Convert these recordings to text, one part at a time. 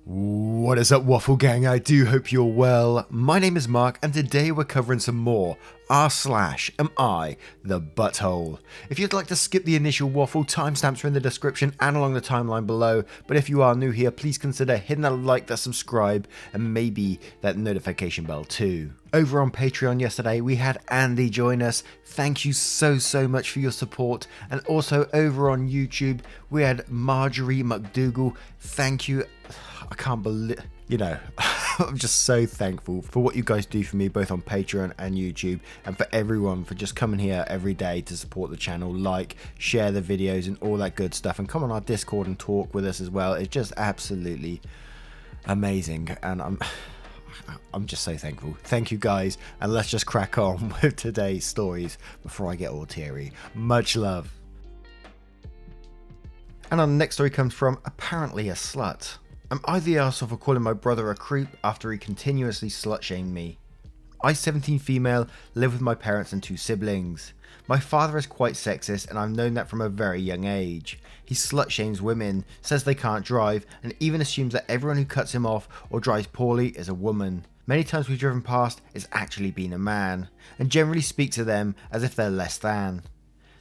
What is up, Waffle Gang? I do hope you're well. My name is Mark, and today we're covering some more r/am I the butthole. If you'd like to skip the initial waffle, timestamps are in the description and along the timeline below, but if you are new here, please consider hitting that like, that subscribe, and maybe that notification bell too. Over on Patreon yesterday, we had Andy join us. Thank you so much for your support. And also over on YouTube, we had Marjorie McDougall. Thank you. I can't believe, I'm just so thankful for what you guys do for me, both on Patreon and YouTube, and for everyone for just coming here every day to support the channel, like, share the videos and all that good stuff, and come on our Discord and talk with us as well. It's just absolutely amazing, and I'm just so thankful. Thank you guys, and let's just crack on with today's stories before I get all teary. Much love. And our next story comes from apparently a slut. Am I the arsehole for calling my brother a creep after he continuously slut-shamed me? I, 17 female, live with my parents and 2 siblings. My father is quite sexist, and I've known that from a very young age. He slut-shames women, says they can't drive, and even assumes that everyone who cuts him off or drives poorly is a woman. Many times we've driven past, it's actually been a man, and generally speaks to them as if they're less than.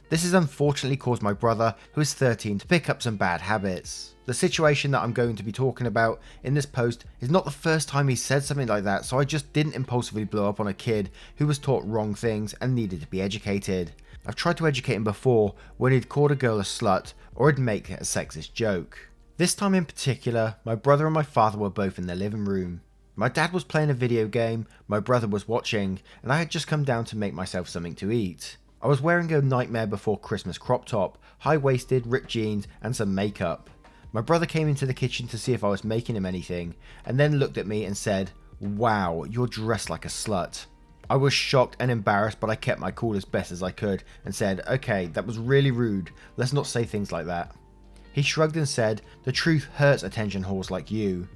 This has unfortunately caused my brother, who is 13, to pick up some bad habits. The situation that I'm going to be talking about in this post is not the first time he said something like that, so I just didn't impulsively blow up on a kid who was taught wrong things and needed to be educated. I've tried to educate him before when he'd called a girl a slut or he'd make a sexist joke. This time in particular, my brother and my father were both in the living room. My dad was playing a video game, my brother was watching, and I had just come down to make myself something to eat. I was wearing a Nightmare Before Christmas crop top, high-waisted, ripped jeans, and some makeup. My brother came into the kitchen to see if I was making him anything, and then looked at me and said, "Wow, you're dressed like a slut." I was shocked and embarrassed, but I kept my cool as best as I could, and said, "Okay, that was really rude, let's not say things like that." He shrugged and said, "The truth hurts attention whores like you."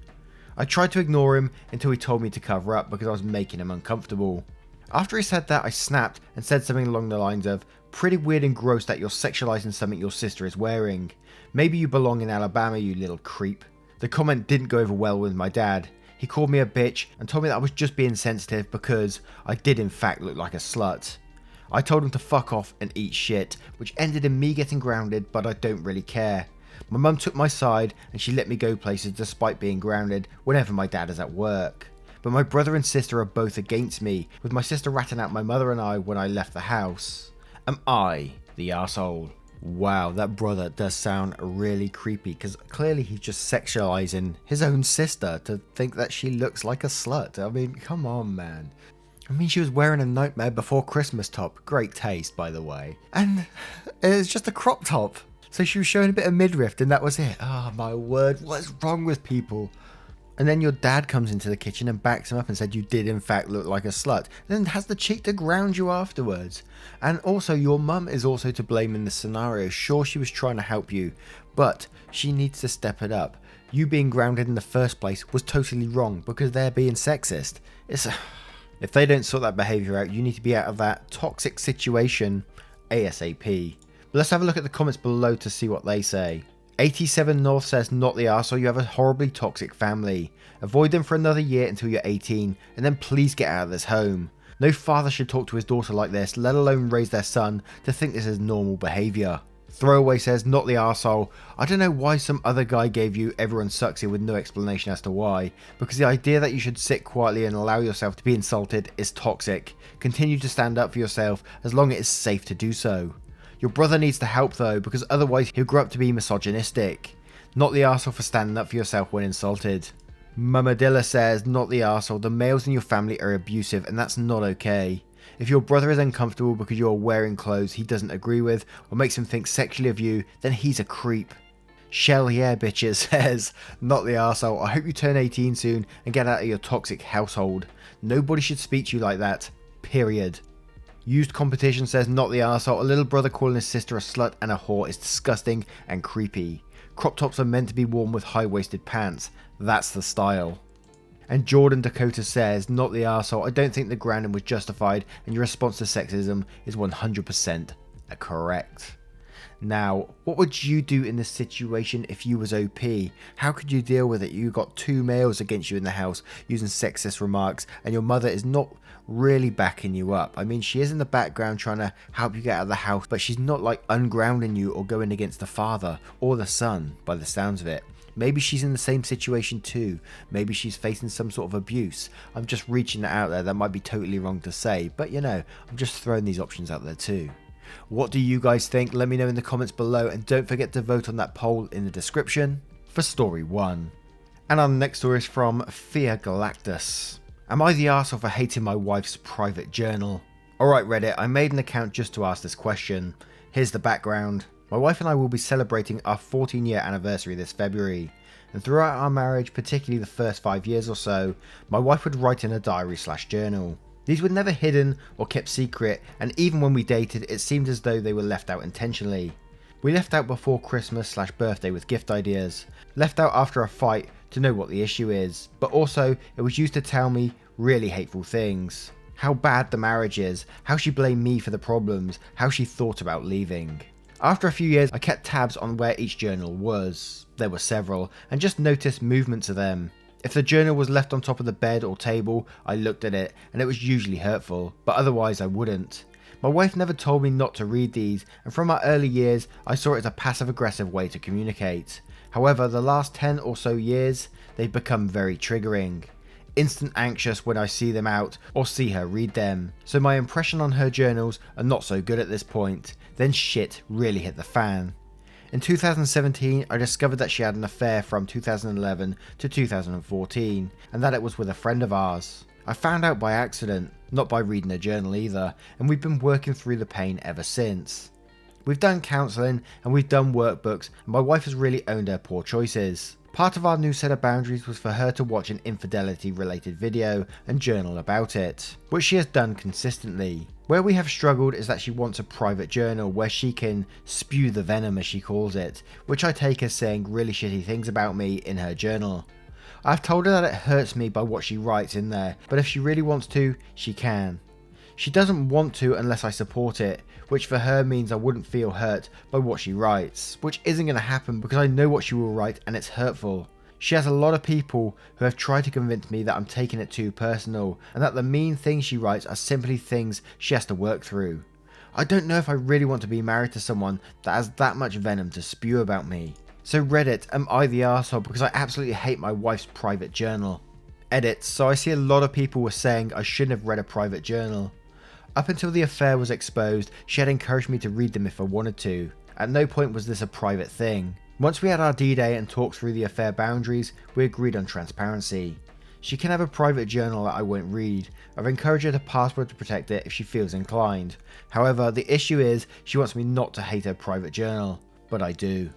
I tried to ignore him until he told me to cover up because I was making him uncomfortable. After he said that, I snapped and said something along the lines of, "Pretty weird and gross that you're sexualizing something your sister is wearing. Maybe you belong in Alabama, you little creep." The comment didn't go over well with my dad. He called me a bitch and told me that I was just being sensitive because I did in fact look like a slut. I told him to fuck off and eat shit, which ended in me getting grounded, but I don't really care. My mum took my side and she let me go places despite being grounded whenever my dad is at work. But my brother and sister are both against me, with my sister ratting out my mother and I when I left the house. Am I the arsehole? Wow, that brother does sound really creepy, because clearly he's just sexualizing his own sister to think that she looks like a slut. I mean, come on, man. I mean, she was wearing a Nightmare Before Christmas top. Great taste, by the way. And it's just a crop top. So she was showing a bit of midriff and that was it. Oh my word, what is wrong with people? And then your dad comes into the kitchen and backs him up and said you did in fact look like a slut. And then has the cheek to ground you afterwards. And also your mum is also to blame in this scenario. Sure, she was trying to help you, but she needs to step it up. You being grounded in the first place was totally wrong because they're being sexist. If they don't sort that behaviour out, you need to be out of that toxic situation ASAP. But let's have a look at the comments below to see what they say. 87 North says, "Not the arsehole, you have a horribly toxic family. Avoid them for another year until you're 18, and then please get out of this home. No father should talk to his daughter like this, let alone raise their son to think this is normal behaviour." Throwaway says, "Not the arsehole. I don't know why some other guy gave you everyone sucks here with no explanation as to why, because the idea that you should sit quietly and allow yourself to be insulted is toxic. Continue to stand up for yourself as long as it's safe to do so. Your brother needs to help though, because otherwise he'll grow up to be misogynistic. Not the arsehole for standing up for yourself when insulted." Mamadilla says, "Not the arsehole. The males in your family are abusive and that's not okay. If your brother is uncomfortable because you are wearing clothes he doesn't agree with or makes him think sexually of you, then he's a creep." Shell yeah bitches says, "Not the arsehole. I hope you turn 18 soon and get out of your toxic household. Nobody should speak to you like that. Period." Used Competition says, "Not the arsehole. A little brother calling his sister a slut and a whore is disgusting and creepy. Crop tops are meant to be worn with high-waisted pants. That's the style." And Jordan Dakota says, "Not the arsehole. I don't think the grounding was justified and your response to sexism is 100% correct." Now, what would you do in this situation if you was OP? How could you deal with it? You got two males against you in the house using sexist remarks, and your mother is not really backing you up. I mean, she is in the background trying to help you get out of the house, but she's not like ungrounding you or going against the father or the son by the sounds of it. Maybe she's in the same situation too. Maybe she's facing some sort of abuse. I'm just reaching it out there. That might be totally wrong to say, but you know, I'm just throwing these options out there too. What do you guys think? Let me know in the comments below, and don't forget to vote on that poll in the description for story 1. And our next story is from Thea Galactus. Am I the arsehole for hating my wife's private journal? Alright Reddit, I made an account just to ask this question. Here's the background. My wife and I will be celebrating our 14-year anniversary this February, and throughout our marriage, particularly the first 5 years or so, my wife would write in a diary/journal. These were never hidden or kept secret, and even when we dated, it seemed as though they were left out intentionally. We left out before Christmas/birthday with gift ideas, left out after a fight to know what the issue is, but also it was used to tell me really hateful things. How bad the marriage is, how she blamed me for the problems, how she thought about leaving. After a few years, I kept tabs on where each journal was. There were several, and just noticed movements of them. If the journal was left on top of the bed or table, I looked at it, and it was usually hurtful, but otherwise I wouldn't. My wife never told me not to read these, and from my early years, I saw it as a passive-aggressive way to communicate. However, the last 10 or so years, they've become very triggering. Instant anxious when I see them out or see her read them. So my impression on her journals are not so good at this point. Then shit really hit the fan. In 2017, I discovered that she had an affair from 2011 to 2014, and that it was with a friend of ours. I found out by accident, not by reading a journal either, and we've been working through the pain ever since. We've done counselling and we've done workbooks, and my wife has really owned her poor choices. Part of our new set of boundaries was for her to watch an infidelity related video and journal about it, which she has done consistently. Where we have struggled is that she wants a private journal where she can spew the venom, as she calls it, which I take as saying really shitty things about me in her journal. I've told her that it hurts me by what she writes in there, but if she really wants to, she can. She doesn't want to unless I support it, which for her means I wouldn't feel hurt by what she writes, which isn't going to happen because I know what she will write and it's hurtful. She has a lot of people who have tried to convince me that I'm taking it too personal, and that the mean things she writes are simply things she has to work through. I don't know if I really want to be married to someone that has that much venom to spew about me. So Reddit, am I the arsehole because I absolutely hate my wife's private journal? Edit, so I see a lot of people were saying I shouldn't have read a private journal. Up until the affair was exposed, she had encouraged me to read them if I wanted to. At no point was this a private thing. Once we had our D-Day and talked through the affair boundaries, we agreed on transparency. She can have a private journal that I won't read. I've encouraged her to password to protect it if she feels inclined. However, the issue is she wants me not to hate her private journal, but I do.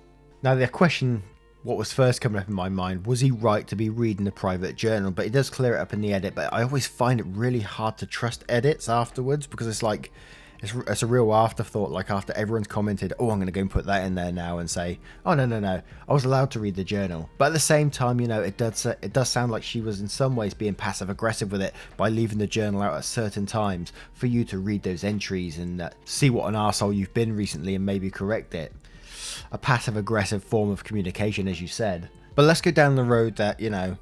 Now the question, what was first coming up in my mind, was he right to be reading a private journal? But he does clear it up in the edit, but I always find it really hard to trust edits afterwards because it's like, it's a real afterthought, like after everyone's commented, oh, I'm going to go and put that in there now and say, oh, no, I was allowed to read the journal. But at the same time, you know, it does sound like she was in some ways being passive aggressive with it by leaving the journal out at certain times for you to read those entries and see what an arsehole you've been recently and maybe correct it. A passive aggressive form of communication, as you said. But let's go down the road that, you know,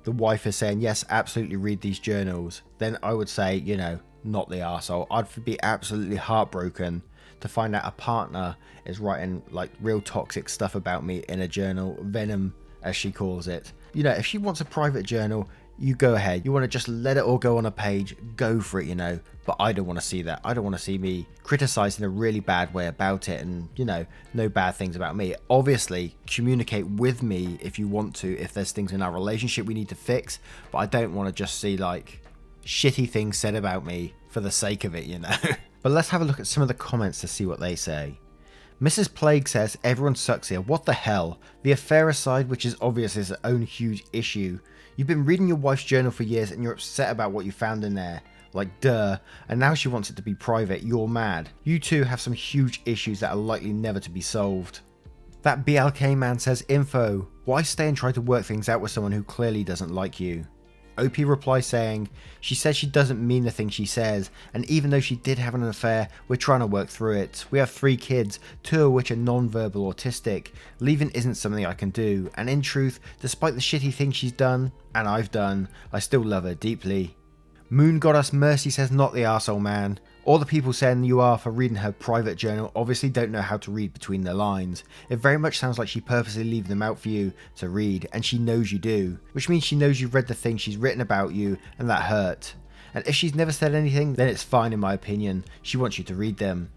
the wife is saying, yes, absolutely read these journals. Then I would say, you know, not the arsehole. I'd be absolutely heartbroken to find out a partner is writing like real toxic stuff about me in a journal, venom as she calls it. You know, if she wants a private journal, you go ahead. You want to just let it all go on a page, go for it, you know. But I don't want to see that. I don't want to see me criticized in a really bad way about it and, you know, no bad things about me. Obviously, communicate with me if you want to, if there's things in our relationship we need to fix. But I don't want to just see like shitty things said about me for the sake of it, you know. But let's have a look at some of the comments to see what they say. Mrs. Plague says, everyone sucks here. What the hell? The affair aside, which is obvious is its own huge issue. You've been reading your wife's journal for years and you're upset about what you found in there. Like, duh. And now she wants it to be private. You're mad. You two have some huge issues that are likely never to be solved. That BLK man says, info. Why stay and try to work things out with someone who clearly doesn't like you? OP replies saying, "She says she doesn't mean the thing she says, and even though she did have an affair, we're trying to work through it. We have 3 kids, 2 of which are non-verbal autistic. Leaving isn't something I can do, and in truth, despite the shitty things she's done, and I've done, I still love her deeply." Moon Goddess Mercy says, "Not the arsehole, man. All the people saying you are for reading her private journal obviously don't know how to read between the lines. It very much sounds like she purposely leaves them out for you to read, and she knows you do, which means she knows you've read the things she's written about you, and that hurt. And if she's never said anything, then it's fine in my opinion. She wants you to read them.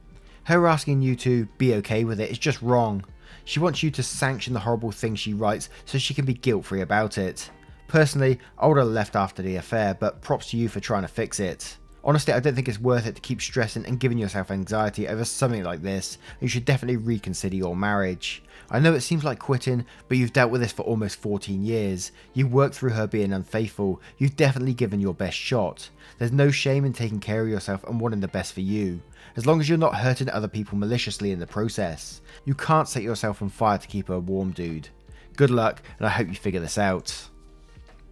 Her asking you to be okay with it is just wrong. She wants you to sanction the horrible things she writes so she can be guilt-free about it. Personally, I would have left after the affair, but props to you for trying to fix it. Honestly, I don't think it's worth it to keep stressing and giving yourself anxiety over something like this, and you should definitely reconsider your marriage. I know it seems like quitting, but you've dealt with this for almost 14 years. You worked through her being unfaithful. You've definitely given your best shot. There's no shame in taking care of yourself and wanting the best for you, as long as you're not hurting other people maliciously in the process. You can't set yourself on fire to keep her warm, dude. Good luck, and I hope you figure this out."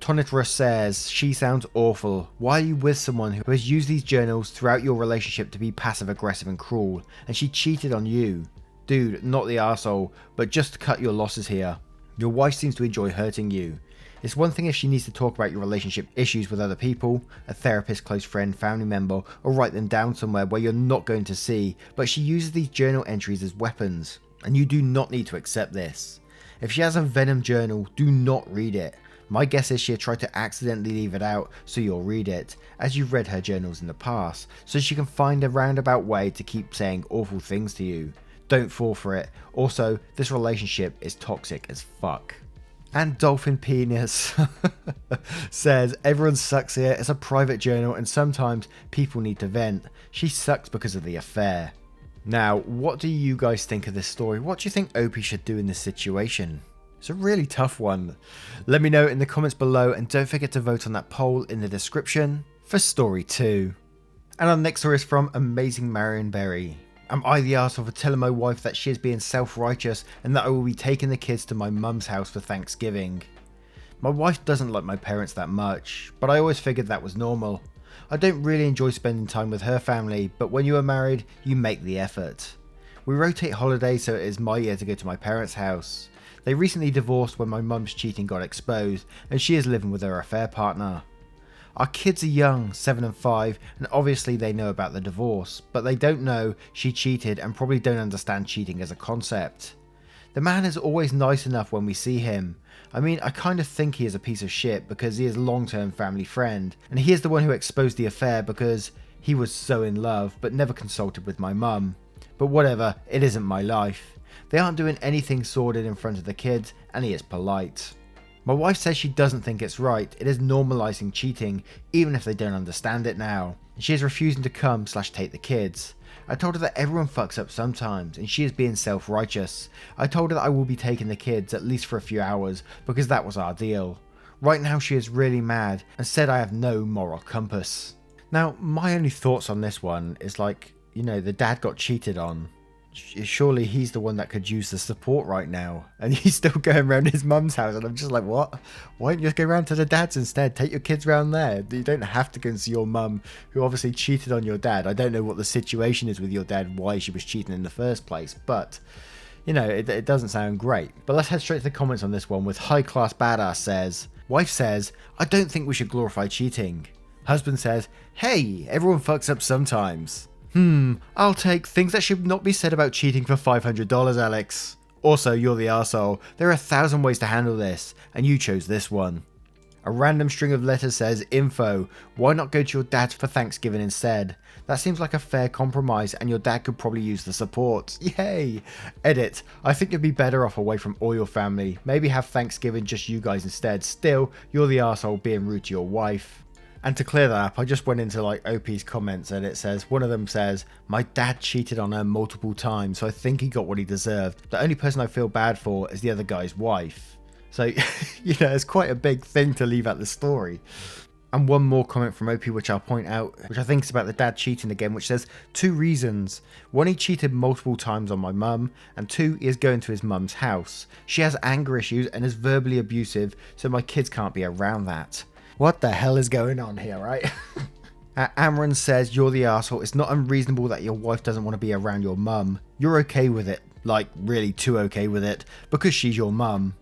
Tonitrus says, "She sounds awful. Why are you with someone who has used these journals throughout your relationship to be passive aggressive and cruel, and she cheated on you? Dude, not the arsehole, but just to cut your losses here. Your wife seems to enjoy hurting you. It's one thing if she needs to talk about your relationship issues with other people, a therapist, close friend, family member, or write them down somewhere where you're not going to see, but she uses these journal entries as weapons, and you do not need to accept this. If she has a venom journal, do not read it. My guess is she'll try to accidentally leave it out so you'll read it, as you've read her journals in the past, so she can find a roundabout way to keep saying awful things to you. Don't fall for it. Also, this relationship is toxic as fuck." And Dolphin Penis says, "Everyone sucks here. It's a private journal and sometimes people need to vent. She sucks because of the affair." Now, what do you guys think of this story? What do you think Opie should do in this situation? It's a really tough one. Let me know in the comments below, and don't forget to vote on that poll in the description for story 2. And our next story is from Amazing Marion Berry. "Am I the arsehole for telling my wife that she is being self-righteous and that I will be taking the kids to my mum's house for Thanksgiving? My wife doesn't like my parents that much, but I always figured that was normal. I don't really enjoy spending time with her family, but when you are married, you make the effort. We rotate holidays, so it is my year to go to my parents' house. They recently divorced when my mum's cheating got exposed, and she is living with her affair partner. Our kids are young, 7 and 5, and obviously they know about the divorce, but they don't know she cheated and probably don't understand cheating as a concept. The man is always nice enough when we see him. I mean, I kind of think he is a piece of shit because he is a long-term family friend, and he is the one who exposed the affair because he was so in love but never consulted with my mum. But whatever, it isn't my life. They aren't doing anything sordid in front of the kids, and he is polite. My wife says she doesn't think it's right. It is normalizing cheating, even if they don't understand it now. She is refusing to come/take the kids. I told her that everyone fucks up sometimes, and she is being self-righteous. I told her that I will be taking the kids at least for a few hours, because that was our deal. Right now she is really mad, and said I have no moral compass." Now, my only thoughts on this one is like, the dad got cheated on. Surely he's the one that could use the support right now, and he's still going around his mum's house, and I'm just like, what? Why don't you just go around to the dad's instead? Take your kids around there. You don't have to go and see your mum, who obviously cheated on your dad. I don't know what the situation is with your dad, why she was cheating in the first place, but it doesn't sound great. But let's head straight to the comments on this one, with High Class Badass says, "Wife says, I don't think we should glorify cheating. Husband says, hey, everyone fucks up sometimes. I'll take things that should not be said about cheating for $500, Alex. Also, you're the arsehole. There are 1,000 ways to handle this, and you chose this one." A random string of letters says, "Info, why not go to your dad for Thanksgiving instead? That seems like a fair compromise, and your dad could probably use the support. Yay!" Edit, I think you'd be better off away from all your family. Maybe have Thanksgiving just you guys instead. Still, you're the arsehole being rude to your wife. And to clear that up, I just went into OP's comments, and it says, one of them says, "My dad cheated on her multiple times, so I think he got what he deserved. The only person I feel bad for is the other guy's wife." So, it's quite a big thing to leave out the story. And one more comment from OP, which I'll point out, which I think is about the dad cheating again, which says, 2 reasons. 1, he cheated multiple times on my mum, and 2, he is going to his mum's house. She has anger issues and is verbally abusive, so my kids can't be around that. What the hell is going on here, right? Amron says, you're the asshole. It's not unreasonable that your wife doesn't want to be around your mum. You're okay with it, like really too okay with it, because she's your mum.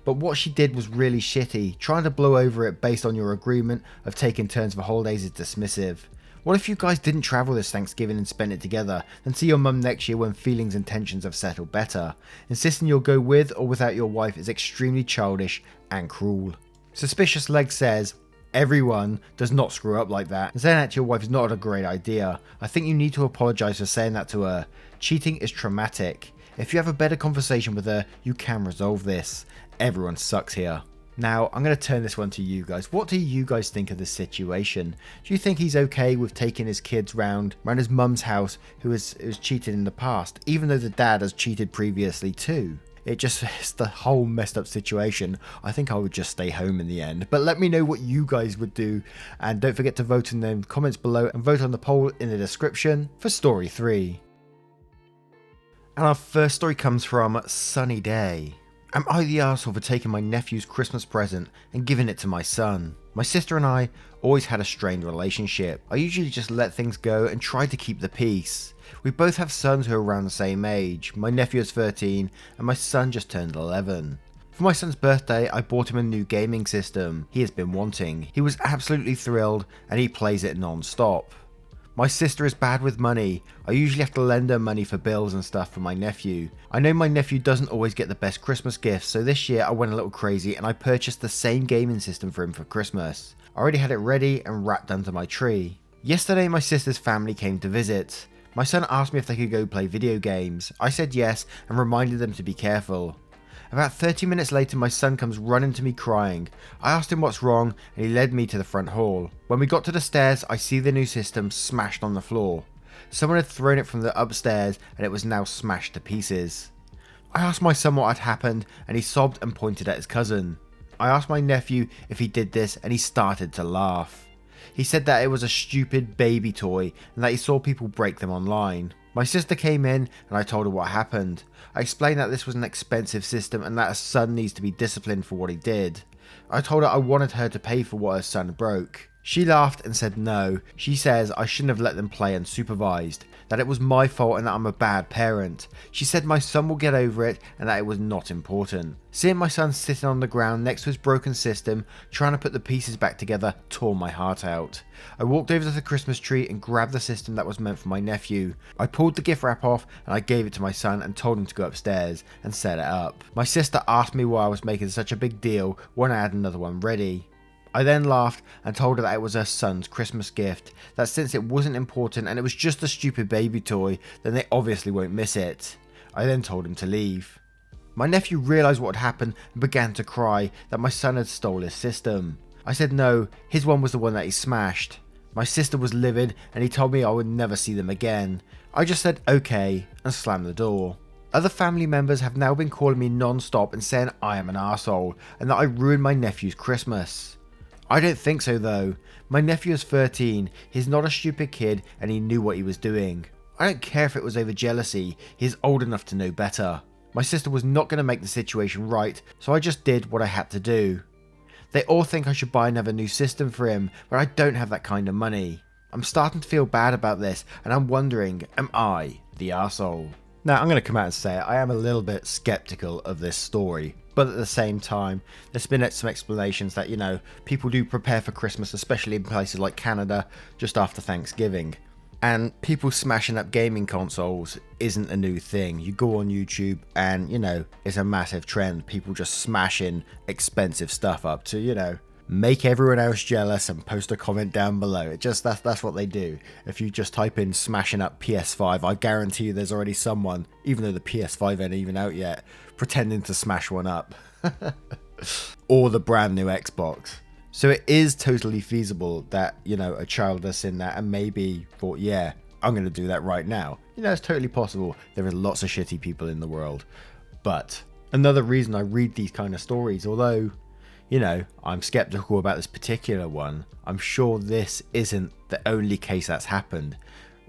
But what she did was really shitty. Trying to blow over it based on your agreement of taking turns for holidays is dismissive. What if you guys didn't travel this Thanksgiving and spend it together, then see your mum next year when feelings and tensions have settled better? Insisting you'll go with or without your wife is extremely childish and cruel. Suspicious Leg says, everyone does not screw up like that, and saying that to your wife is not a great idea. I think you need to apologise for saying that to her. Cheating is traumatic. If you have a better conversation with her, you can resolve this. Everyone sucks here. Now, I'm going to turn this one to you guys. What do you guys think of this situation? Do you think he's okay with taking his kids round his mum's house who has cheated in the past, even though the dad has cheated previously too? It's the whole messed up situation. I think I would just stay home in the end. But let me know what you guys would do. And don't forget to vote in the comments below and vote on the poll in the description for story 3. And our first story comes from Sunny Day. Am I the arsehole for taking my nephew's Christmas present and giving it to my son? My sister and I always had a strained relationship. I usually just let things go and try to keep the peace. We both have sons who are around the same age. My nephew is 13 and my son just turned 11. For my son's birthday, I bought him a new gaming system he has been wanting. He was absolutely thrilled and he plays it non-stop. My sister is bad with money. I usually have to lend her money for bills and stuff for my nephew. I know my nephew doesn't always get the best Christmas gifts, so this year I went a little crazy and I purchased the same gaming system for him for Christmas. I already had it ready and wrapped under my tree. Yesterday my sister's family came to visit. My son asked me if they could go play video games. I said yes and reminded them to be careful. About 30 minutes later my son comes running to me crying. I asked him what's wrong and he led me to the front hall. When we got to the stairs I see the new system smashed on the floor. Someone had thrown it from the upstairs and it was now smashed to pieces. I asked my son what had happened and he sobbed and pointed at his cousin. I asked my nephew if he did this and he started to laugh. He said that it was a stupid baby toy and that he saw people break them online. My sister came in and I told her what happened. I explained that this was an expensive system and that her son needs to be disciplined for what he did. I told her I wanted her to pay for what her son broke. She laughed and said no. She says I shouldn't have let them play unsupervised, that it was my fault and that I'm a bad parent. She said my son will get over it and that it was not important. Seeing my son sitting on the ground next to his broken system, trying to put the pieces back together, tore my heart out. I walked over to the Christmas tree and grabbed the system that was meant for my nephew. I pulled the gift wrap off and I gave it to my son and told him to go upstairs and set it up. My sister asked me why I was making such a big deal when I had another one ready. I then laughed and told her that it was her son's Christmas gift, that since it wasn't important and it was just a stupid baby toy, then they obviously won't miss it. I then told him to leave. My nephew realised what had happened and began to cry that my son had stole his system. I said no, his one was the one that he smashed. My sister was livid and he told me I would never see them again. I just said okay and slammed the door. Other family members have now been calling me non-stop and saying I am an arsehole and that I ruined my nephew's Christmas. I don't think so though. My nephew is 13, he's not a stupid kid and he knew what he was doing. I don't care if it was over jealousy, he's old enough to know better. My sister was not going to make the situation right, so I just did what I had to do. They all think I should buy another new system for him, but I don't have that kind of money. I'm starting to feel bad about this and I'm wondering, am I the arsehole? Now I'm going to come out and say it, I am a little bit skeptical of this story. But at the same time, there's been some explanations that, you know, people do prepare for Christmas, especially in places like Canada, just after Thanksgiving. And people smashing up gaming consoles isn't a new thing. You go on YouTube and, you know, it's a massive trend. People just smashing expensive stuff up to, you know, make everyone else jealous and post a comment down below. That's what they do. If you just type in smashing up PS5, I guarantee you there's already someone, even though the PS5 ain't even out yet, pretending to smash one up. Or the brand new Xbox. So it is totally feasible that, you know, a child has seen that and maybe thought, yeah, I'm going to do that right now. You know, it's totally possible. There are lots of shitty people in the world. But another reason I read these kind of stories, although, you know, I'm skeptical about this particular one, I'm sure this isn't the only case that's happened.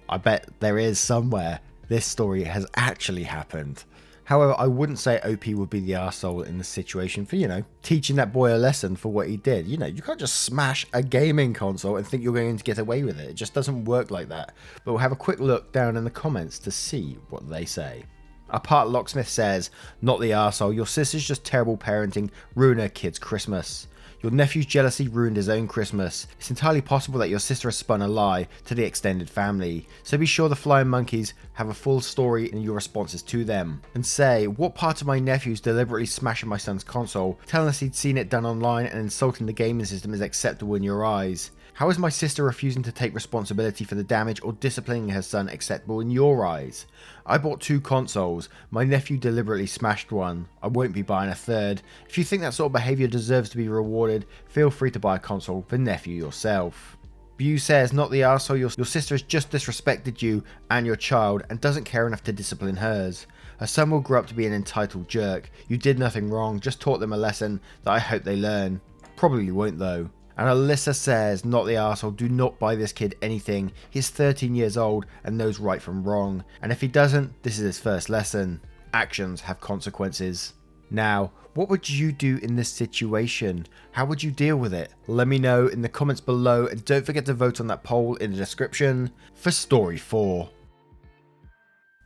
I bet there is somewhere this story has actually happened. However, I wouldn't say OP would be the arsehole in this situation for, teaching that boy a lesson for what he did. You can't just smash a gaming console and think you're going to get away with it. It just doesn't work like that. But we'll have a quick look down in the comments to see what they say. Apart Locksmith says, not the arsehole, your sister's just terrible parenting, ruin her kid's Christmas. Your nephew's jealousy ruined his own Christmas. It's entirely possible that your sister has spun a lie to the extended family. So be sure the Flying Monkeys have a full story in your responses to them. And say, what part of my nephew's deliberately smashing my son's console, telling us he'd seen it done online and insulting the gaming system is acceptable in your eyes? How is my sister refusing to take responsibility for the damage or disciplining her son acceptable in your eyes? I bought 2 consoles. My nephew deliberately smashed one. I won't be buying a third. If you think that sort of behaviour deserves to be rewarded, feel free to buy a console for nephew yourself. Bew says, not the arsehole, your sister has just disrespected you and your child and doesn't care enough to discipline hers. Her son will grow up to be an entitled jerk. You did nothing wrong, just taught them a lesson that I hope they learn. Probably won't though. And Alyssa says, not the arsehole, do not buy this kid anything. He's 13 years old and knows right from wrong. And if he doesn't, this is his first lesson. Actions have consequences. Now, what would you do in this situation? How would you deal with it? Let me know in the comments below and don't forget to vote on that poll in the description for Story 4.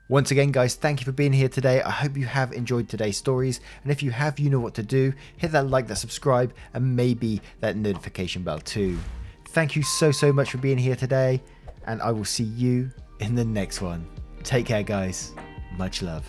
Once again guys, thank you for being here today. I hope you have enjoyed today's stories, and if you have, you know what to do. Hit that like, that subscribe, and maybe that notification bell too. Thank you so much for being here today, and I will see you in the next one. Take care guys. Much love.